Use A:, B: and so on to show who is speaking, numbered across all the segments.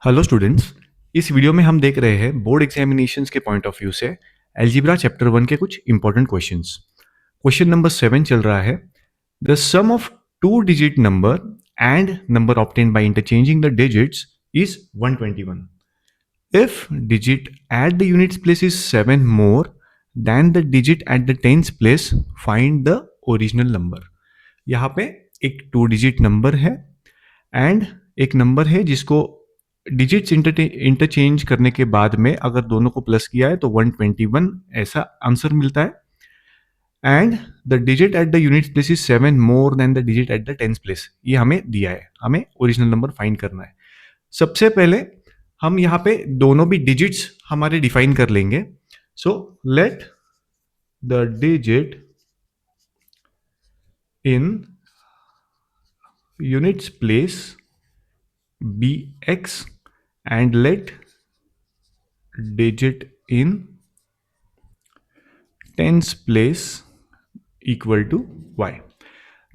A: Hello students. इस video में हम देख रहे हैं बोर्ड एग्जामिनेशंस के पॉइंट ऑफ व्यू से अलजेब्रा चैप्टर 1 के कुछ इंपॉर्टेंट क्वेश्चंस। क्वेश्चन नंबर 7 चल रहा है। The sum of two digit number and number obtained by interchanging the digits is 121। If digit at the units place is 7 more than the digit at the tens place, find the original number. यहाँ पे एक two digit number है and एक number है जिसको digits interchange करने के बाद में अगर दोनों को प्लस किया है तो 121 ऐसा आंसर मिलता है। And the digit at the unit place is 7 more than the digit at the tens place. ये हमें दिया है, हमें ओरिजिनल नंबर फाइंड करना है। सबसे पहले हम यहाँ पे दोनों भी डिजिट्स हमारे डिफाइन कर लेंगे। So let the digit in units place be x and let digit in tens place equal to y।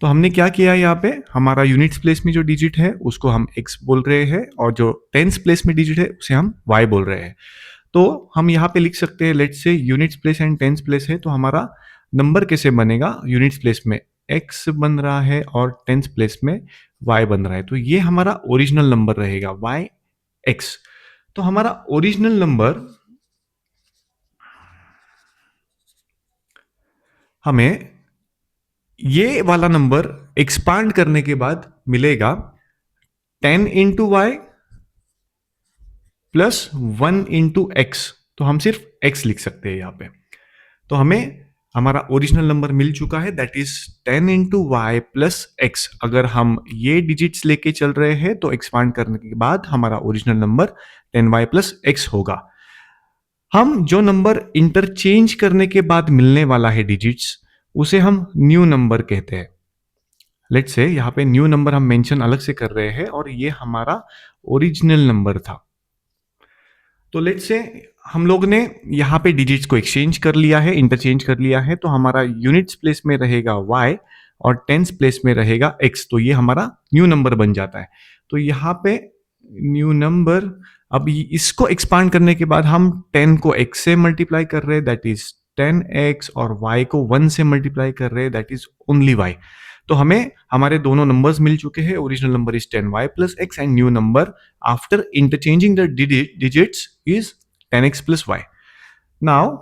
A: तो हमने क्या किया है, यहाँ पे हमारा यूनिट्स प्लेस में जो डिजिट है उसको हम x बोल रहे हैं और जो टेंस प्लेस में डिजिट है उसे हम y बोल रहे हैं। तो हम यहाँ पे लिख सकते हैं let's say units place and tens place है, तो हमारा नंबर कैसे बनेगा, यूनिट्स प्लेस में x बन रहा है और टेंस प्लेस में y बन रहा है। तो ये हमारा ओरिजिनल नंबर रहेगा y x। तो हमारा ओरिजिनल नंबर हमें ये वाला नंबर एक्सपांड करने के बाद मिलेगा 10 into Y plus 1 into X. तो हम सिर्फ x लिख सकते हैं यहाँ पे। तो हमें हमारा ओरिजिनल नंबर मिल चुका है, that is 10 into Y plus X. अगर हम ये डिजिट्स लेके चल रहे हैं तो एक्सपांड करने के बाद हमारा original number 10y plus x होगा। हम जो नंबर इंटरचेंज करने के बाद मिलने वाला है डिजिट्स, उसे हम न्यू नंबर कहते हैं। लेट्स से यहाँ पे न्यू नंबर हम मेंशन अलग से कर रहे हैं और ये हमारा ओरिजिनल नंबर था। तो लेट्स से हम लोग ने यहाँ पे डिजिट्स को एक्सचेंज कर लिया है, इंटरचेंज कर लिया है, तो हमारा यूनिट्स प्लेस में रहेगा y और टेंस प्लेस में रहेगा x। तो ये हमारा न्यू नंबर बन जाता है। तो यहाँ पे न्यू नंबर, अब इसको एक्सपांड करने के बाद हम 10 को x से मल्टीप्लाई कर रहे हैं, दैट इज 10x, और y को 1 से मल्टीप्लाई कर रहे हैं, दैट इज ओनली y। तो हमें हमारे दोनों नंबर्स मिल चुके हैं। Original number is 10y plus x and new number after interchanging the digits is 10x plus y। Now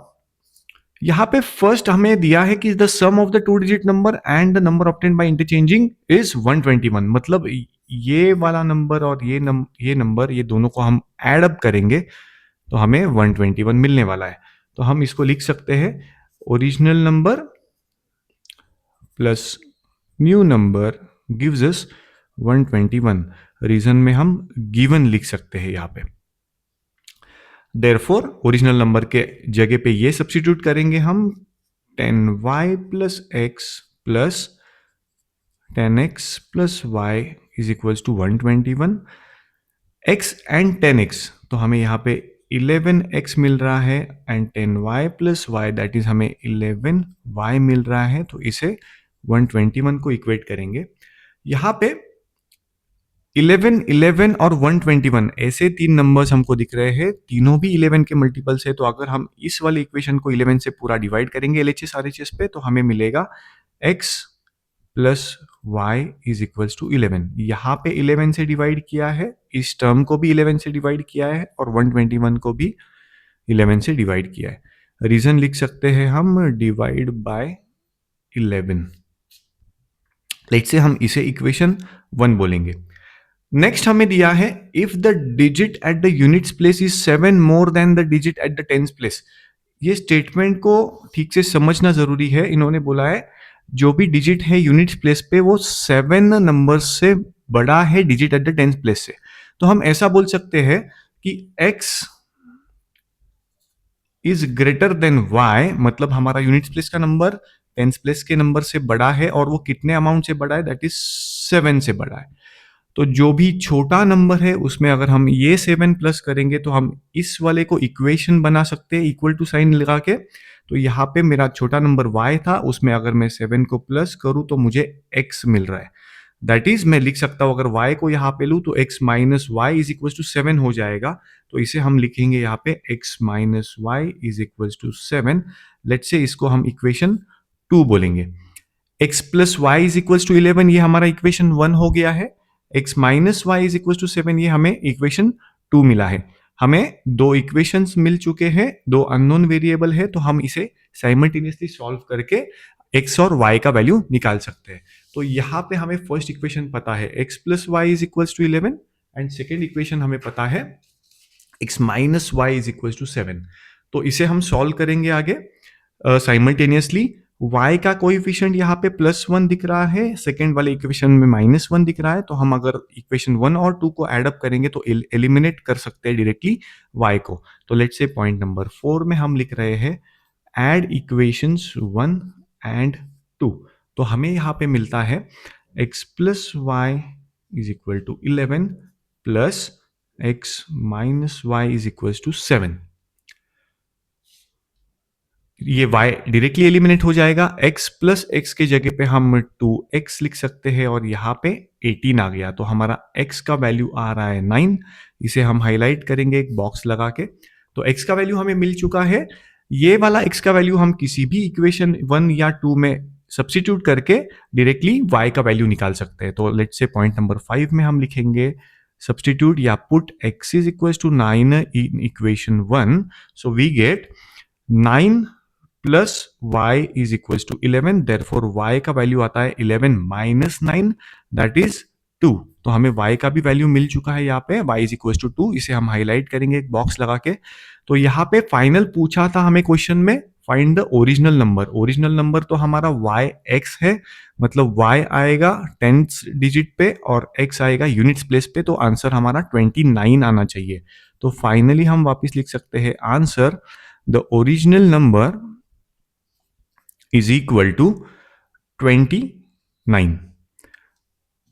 A: यहाँ पे फर्स्ट हमें दिया है कि the sum of the two digit number and the number obtained by interchanging is 121। मतलब ये वाला number और ये नंबर, ये दोनों को हम एड अप करेंगे तो हमें 121 मिलने वाला है। तो हम इसको लिख सकते हैं original number plus new number gives us 121। Region में हम गिवन लिख सकते हैं यहाँ पे। देयरफॉर ओरिजिनल नंबर के जगह पे ये सब्स्टिट्यूट करेंगे हम 10y plus X plus 10x plus y is equals to 121। x and 10x, तो हमें यहाँ पे 11x मिल रहा है and 10y plus y that is हमें 11y मिल रहा है। तो इसे 121 को इक्वेट करेंगे। यहाँ पे 11, 11 और 121 ऐसे तीन नंबर्स हमको दिख रहे हैं, तीनों भी 11 के मल्टीपल्स है। तो अगर हम इस वाले इक्वेशन को 11 से पूरा डिवाइड करेंगे LHS RHS पे, तो हमें मिलेगा x plus y is equals to 11। यहाँ पे 11 से डिवाइड किया है, इस टर्म को भी 11 से डिवाइड किया है और 121 को भी 11 से डिवाइड किया है। रीजन लिख सकते हैं हम डिवाइड बाय 11। लेट्स से हम इसे इक्वेशन 1 बोलेंगे। नेक्स्ट हमें दिया है if the digit at the units place is 7 more than the digit at the tens place. ये स्टेटमेंट को ठीक से समझना जरूरी है। इन्होंने बोला है जो भी डिजिट है यूनिट्स प्लेस पे वो 7 नंबर से बड़ा है digit at the tens place से। तो हम ऐसा बोल सकते हैं कि x is greater than y, मतलब हमारा यूनिट्स प्लेस का नंबर टेंस प्लेस के नंबर से बड़ा है और वो कितने अमाउंट से बड़ा है, दैट इज 7 से बड़ा है। तो जो भी छोटा नंबर है उसमें अगर हम ये 7 प्लस करेंगे तो हम इस वाले को इक्वेशन बना सकते हैं इक्वल टू साइन लगा के। तो यहाँ पे मेरा छोटा नंबर y था, उसमें अगर मैं 7 को प्लस करूँ तो मुझे x मिल रहा है। दैट इज मैं लिख सकता हूं अगर y को यहाँ पे लूँ तो x minus Y is equal to 7 हो जाएगा। तो इसे हम लिखेंगे यहाँ पे x minus Y is equal to 7। Let's say इसको हम इक्वेशन 2 बोलेंगे। x plus Y is equal to 11 ये हमारा इक्वेशन 1 हो गया है। x minus Y is equal to 7 ये हमें इक्वेशन 2 मिला है। हमें दो इक्वेशंस मिल चुके हैं, दो अननोन वेरिएबल है, तो हम इसे साइमल्टेनियसली सॉल्व करके x और y का वैल्यू निकाल सकते हैं। तो यहाँ पे हमें फर्स्ट इक्वेशन पता है x plus Y is equal to 11 and second equation हमें पता है x minus Y is equal to 7। तो इसे हम सॉल्व करेंगे आगे साइमल्टेनियसली। y का कोएफिशिएंट यहाँ पे +1 दिख रहा है, सेकेंड वाले इक्वेशन में -1 दिख रहा है। तो हम अगर इक्वेशन 1 और 2 को एड अप करेंगे तो एलिमिनेट कर सकते हैं डायरेक्टली y को। तो लेट्स से पॉइंट नंबर 4 में हम लिख रहे हैं एड इक्वेशंस 1 एंड 2। तो हमें यहाँ पे मिलता है x plus Y is equal to 11 plus x minus Y is equal to 7। ये y डायरेक्टली एलिमिनेट हो जाएगा। x प्लस एक्स के जगह पे हम 2x लिख सकते हैं और यहाँ पे 18 आ गया। तो हमारा x का वैल्यू आ रहा है 9। इसे हम हाईलाइट करेंगे एक बॉक्स लगा के। तो x का वैल्यू हमें मिल चुका है। ये वाला x का वैल्यू हम किसी भी इक्वेशन 1 या 2 में सब्सटीट्यूट करके डायरेक्टली y का वैल्यू निकाल सकते हैं। तो लेट्स से पॉइंट नंबर 5 में हम लिखेंगे सब्सटीट्यूट या put x is equal to 9 in equation 1। So we get 9 plus y is equal to 11। Therefore y का वैल्यू आता है 11 माइनस 9 दैट इज 2। तो हमें y का भी वैल्यू मिल चुका है यहाँ पे y इज इक्वल टू 2। इसे हम हाईलाइट करेंगे एक बॉक्स लगा के। तो यहाँ पे फाइनल पूछा था हमें क्वेश्चन में find the original number. Original number तो हमारा yx है, मतलब y आएगा 10th डिजिट पे और x आएगा यूनिट्स प्लेस पे। तो आंसर हमारा 29 आना चाहिए। तो फाइनली हम वापस लिख सकते हैं answer the original number is equal to 29।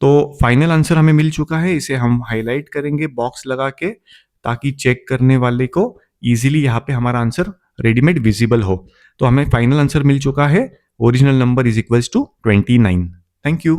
A: तो फाइनल आंसर हमें मिल चुका है। इसे हम हाईलाइट करेंगे बॉक्स लगा के ताकि चेक करने वाले को इजीली यहाँ पे हमारा आंसर रेडीमेड विजिबल हो। तो हमें फाइनल आंसर मिल चुका है original number is equal to 29। Thank you.